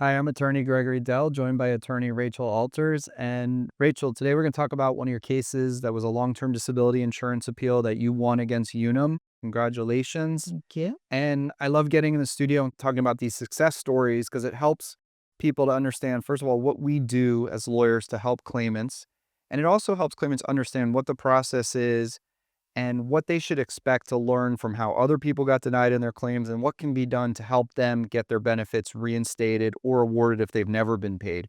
Hi, I'm attorney Gregory Dell, joined by attorney Rachel Alters. And Rachel, today we're going to talk about one of your cases that was a long-term disability insurance appeal that you won against Unum. Congratulations. Thank you. And I love getting in the studio and talking about these success stories because it helps people to understand, first of all, what we do as lawyers to help claimants. And it also helps claimants understand what the process is and what they should expect to learn from how other people got denied in their claims and what can be done to help them get their benefits reinstated or awarded if they've never been paid.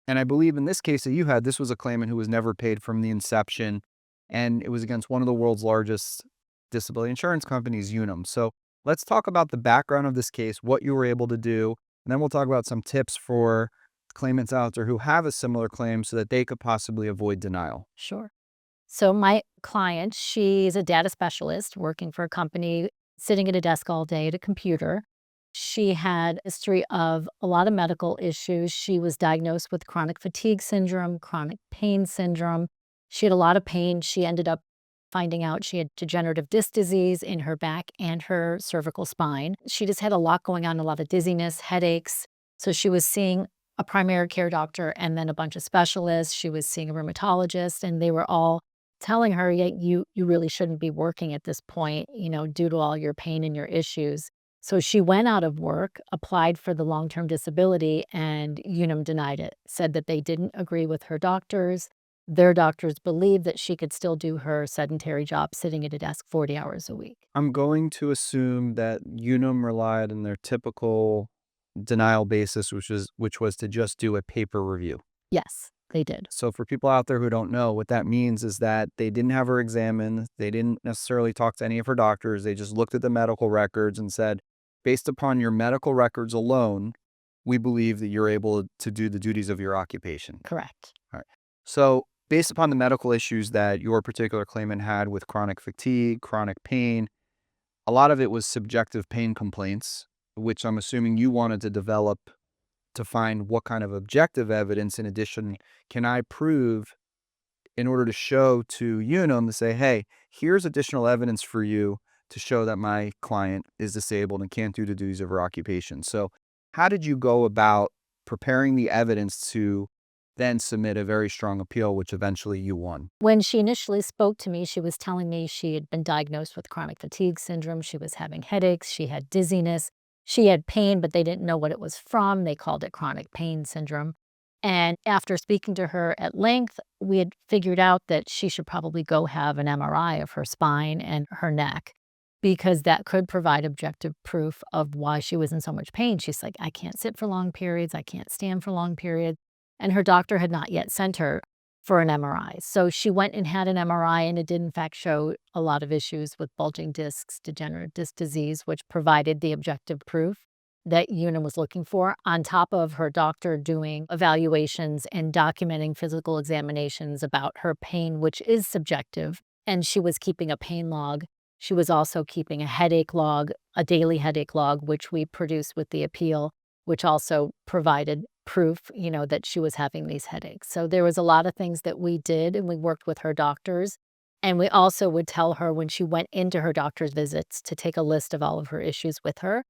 And I believe in this case that you had, this was a claimant who was never paid from the inception, and it was against one of the world's largest disability insurance companies, Unum. So let's talk about the background of this case, what you were able to do, and then we'll talk about some tips for claimants out there who have a similar claim so that they could possibly avoid denial. Sure. So my client, she's a data specialist working for a company, sitting at a desk all day at a computer. She had a history of a lot of medical issues. She was diagnosed with chronic fatigue syndrome, chronic pain syndrome. She had a lot of pain. She ended up finding out she had degenerative disc disease in her back and her cervical spine. She just had a lot going on, a lot of dizziness, headaches. So she was seeing a primary care doctor and then a bunch of specialists. She was seeing a rheumatologist, and they were all telling her, yeah, you really shouldn't be working at this point, due to all your pain and your issues. So she went out of work, applied for the long-term disability, and Unum denied it, said that they didn't agree with her doctors. Their doctors believed that she could still do her sedentary job sitting at a desk 40 hours a week. I'm going to assume that Unum relied on their typical denial basis, which was to just do a paper review. Yes, they did. So for people out there who don't know, what that means is that they didn't have her examined. They didn't necessarily talk to any of her doctors. They just looked at the medical records and said, based upon your medical records alone, we believe that you're able to do the duties of your occupation. Correct. All right. So based upon the medical issues that your particular claimant had with chronic fatigue, chronic pain, a lot of it was subjective pain complaints, which I'm assuming you wanted to develop to find what kind of objective evidence, in addition, can I prove in order to show to Unum to say, hey, here's additional evidence for you to show that my client is disabled and can't do the duties of her occupation. So how did you go about preparing the evidence to then submit a very strong appeal, which eventually you won? When she initially spoke to me, she was telling me she had been diagnosed with chronic fatigue syndrome. She was having headaches. She had dizziness. She had pain, but they didn't know what it was from. They called it chronic pain syndrome. And after speaking to her at length, we had figured out that she should probably go have an MRI of her spine and her neck because that could provide objective proof of why she was in so much pain. She's like, I can't sit for long periods. I can't stand for long periods. And her doctor had not yet sent her for an MRI. So she went and had an MRI, and it did in fact show a lot of issues with bulging discs, degenerative disc disease, which provided the objective proof that Unum was looking for, on top of her doctor doing evaluations and documenting physical examinations about her pain, which is subjective. And she was keeping a pain log. She was also keeping a headache log, a daily headache log, which we produced with the appeal, which also provided proof, that she was having these headaches. So there was a lot of things that we did, and we worked with her doctors. And we also would tell her when she went into her doctor's visits to take a list of all of her issues with her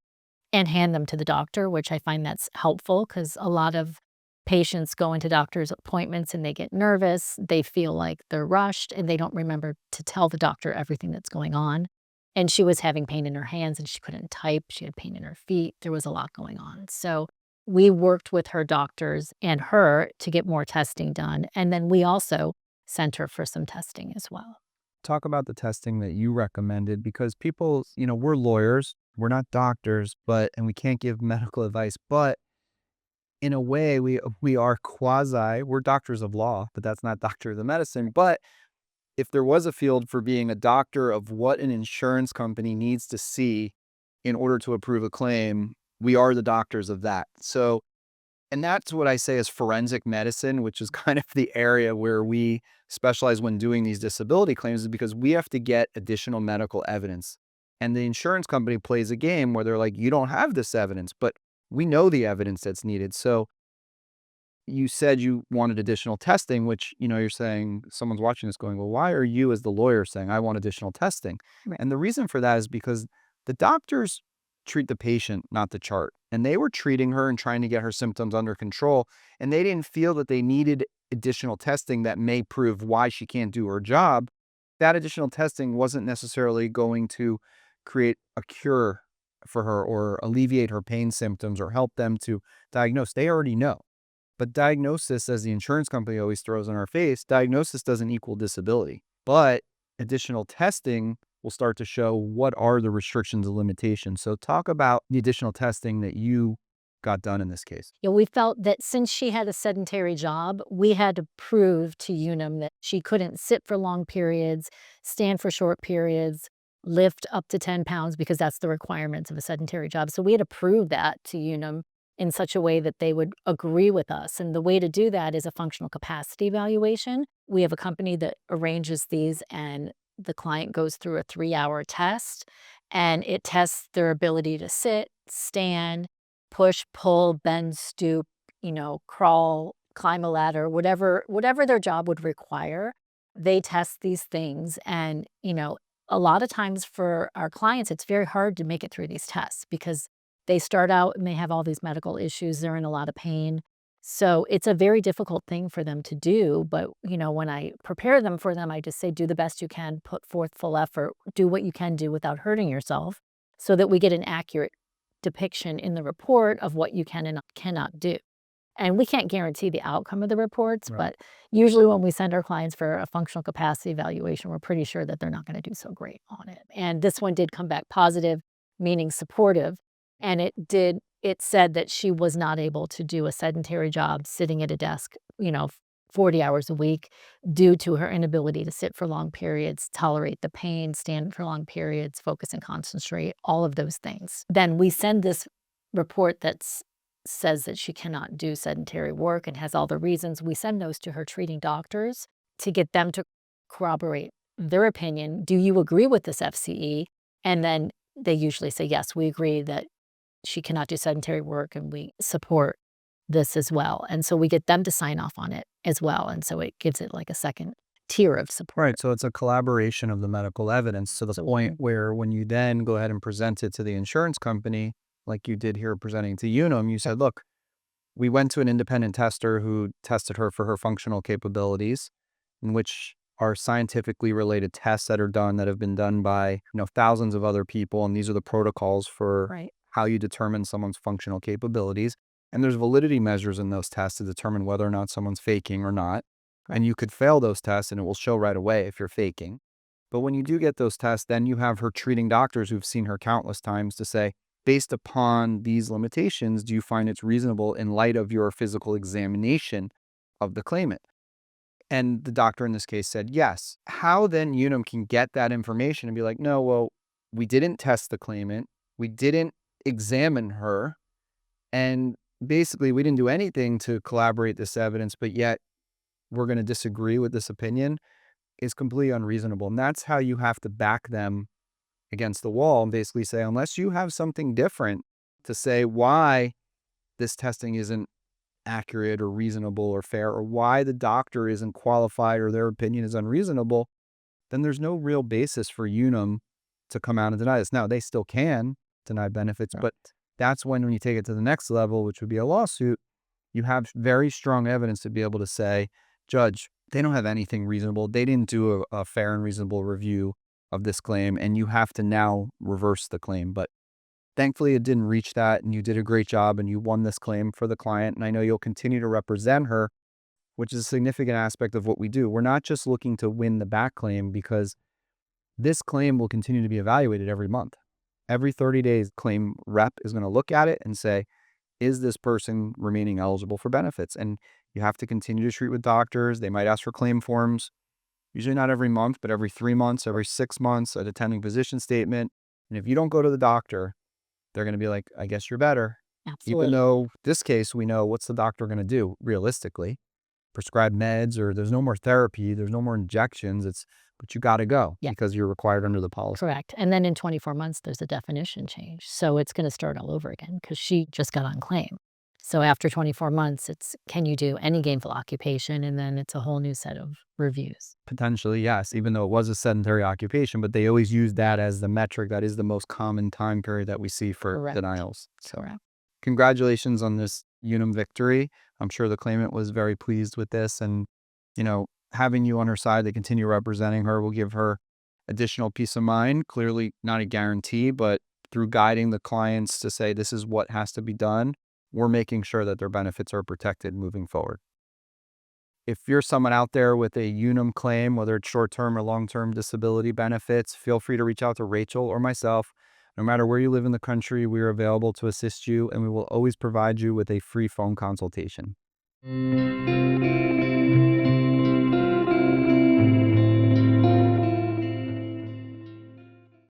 and hand them to the doctor, which I find that's helpful because a lot of patients go into doctor's appointments and they get nervous. They feel like they're rushed and they don't remember to tell the doctor everything that's going on. And she was having pain in her hands and she couldn't type. She had pain in her feet. There was a lot going on. So we worked with her doctors and her to get more testing done. And then we also sent her for some testing as well. Talk about the testing that you recommended because people, we're lawyers, we're not doctors, and we can't give medical advice, but in a way we are we're doctors of law, but that's not doctors of medicine. But if there was a field for being a doctor of what an insurance company needs to see in order to approve a claim, we are the doctors of that. So, and that's what I say is forensic medicine, which is kind of the area where we specialize when doing these disability claims, is because we have to get additional medical evidence. And the insurance company plays a game where they're like, you don't have this evidence, but we know the evidence that's needed. So you said you wanted additional testing, which, you're saying someone's watching this going, well, why are you as the lawyer saying I want additional testing? Right. And the reason for that is because the doctors treat the patient, not the chart. and they were treating her and trying to get her symptoms under control, and they didn't feel that they needed additional testing that may prove why she can't do her job. That additional testing wasn't necessarily going to create a cure for her or alleviate her pain symptoms or help them to diagnose. They already know. But diagnosis, as the insurance company always throws in our face, diagnosis doesn't equal disability. But additional testing will start to show what are the restrictions and limitations. So talk about the additional testing that you got done in this case. Yeah, we felt that since she had a sedentary job, we had to prove to Unum that she couldn't sit for long periods, stand for short periods, lift up to 10 pounds because that's the requirements of a sedentary job. So we had to prove that to Unum in such a way that they would agree with us. And the way to do that is a functional capacity evaluation. We have a company that arranges these, and the client goes through a 3-hour test, and it tests their ability to sit, stand, push, pull, bend, stoop, crawl, climb a ladder, whatever their job would require. They test these things, and, a lot of times for our clients, it's very hard to make it through these tests because they start out and they have all these medical issues, they're in a lot of pain. So, it's a very difficult thing for them to do, but, when I prepare them for them, I just say, "Do the best you can, put forth full effort, do what you can do without hurting yourself," so that we get an accurate depiction in the report of what you can and cannot do. And we can't guarantee the outcome of the reports, Right. but usually when we send our clients for a functional capacity evaluation, we're pretty sure that they're not going to do so great on it. And this one did come back positive, meaning supportive. And it said that she was not able to do a sedentary job sitting at a desk, 40 hours a week due to her inability to sit for long periods, tolerate the pain, stand for long periods, focus and concentrate, all of those things. Then we send this report that says that she cannot do sedentary work and has all the reasons. We send those to her treating doctors to get them to corroborate their opinion. Do you agree with this FCE? And then they usually say, yes, we agree that she cannot do sedentary work and we support this as well. And so we get them to sign off on it as well. And so it gives it like a second tier of support. Right. So it's a collaboration of the medical evidence to the point Absolutely. where when you then go ahead and present it to the insurance company, like you did here presenting to Unum, you said, look, we went to an independent tester who tested her for her functional capabilities, in which are scientifically related tests that are done that have been done by thousands of other people, and these are the protocols for Right. how you determine someone's functional capabilities. And there's validity measures in those tests to determine whether or not someone's faking or not. Right. And you could fail those tests, and it will show right away if you're faking. But when you do get those tests, then you have her treating doctors who've seen her countless times to say, based upon these limitations, do you find it's reasonable in light of your physical examination of the claimant? And the doctor in this case said yes. How then Unum can get that information and be like, no, well, we didn't test the claimant, we didn't examine her, and basically we didn't do anything to collaborate this evidence, but yet we're going to disagree with this opinion is completely unreasonable. And that's how you have to back them against the wall and basically say, unless you have something different to say why this testing isn't accurate or reasonable or fair, or why the doctor isn't qualified or their opinion is unreasonable, then there's no real basis for Unum to come out and deny this. Now, they still can deny benefits, Right. but that's when you take it to the next level, which would be a lawsuit, you have very strong evidence to be able to say, Judge, they don't have anything reasonable. They didn't do a fair and reasonable review of this claim, and you have to now reverse the claim. But thankfully, it didn't reach that, and you did a great job, and you won this claim for the client. And I know you'll continue to represent her, which is a significant aspect of what we do. We're not just looking to win the back claim because this claim will continue to be evaluated every month. Every 30 days, claim rep is going to look at it and say, is this person remaining eligible for benefits? And you have to continue to treat with doctors. They might ask for claim forms, usually not every month, but every 3 months, every 6 months, an attending physician statement. And if you don't go to the doctor, they're going to be like, I guess you're better. Even Absolutely. though this case, we know what's the doctor going to do realistically? Prescribe meds, or there's no more therapy, there's no more injections. But you got to go Yeah. because you're required under the policy. Correct. And then in 24 months, there's a definition change. So it's going to start all over again because she just got on claim. So after 24 months, it's can you do any gainful occupation? And then it's a whole new set of reviews. Potentially, yes, even though it was a sedentary occupation, but they always use that as the metric. That is the most common time period that we see for Correct. denials. So, Correct. congratulations on this Unum victory. I'm sure the claimant was very pleased with this, and, having you on her side to continue representing her will give her additional peace of mind. Clearly not a guarantee, but through guiding the clients to say this is what has to be done, we're making sure that their benefits are protected moving forward. If you're someone out there with a Unum claim, whether it's short-term or long-term disability benefits, feel free to reach out to Rachel or myself. No matter where you live in the country, we are available to assist you, and we will always provide you with a free phone consultation.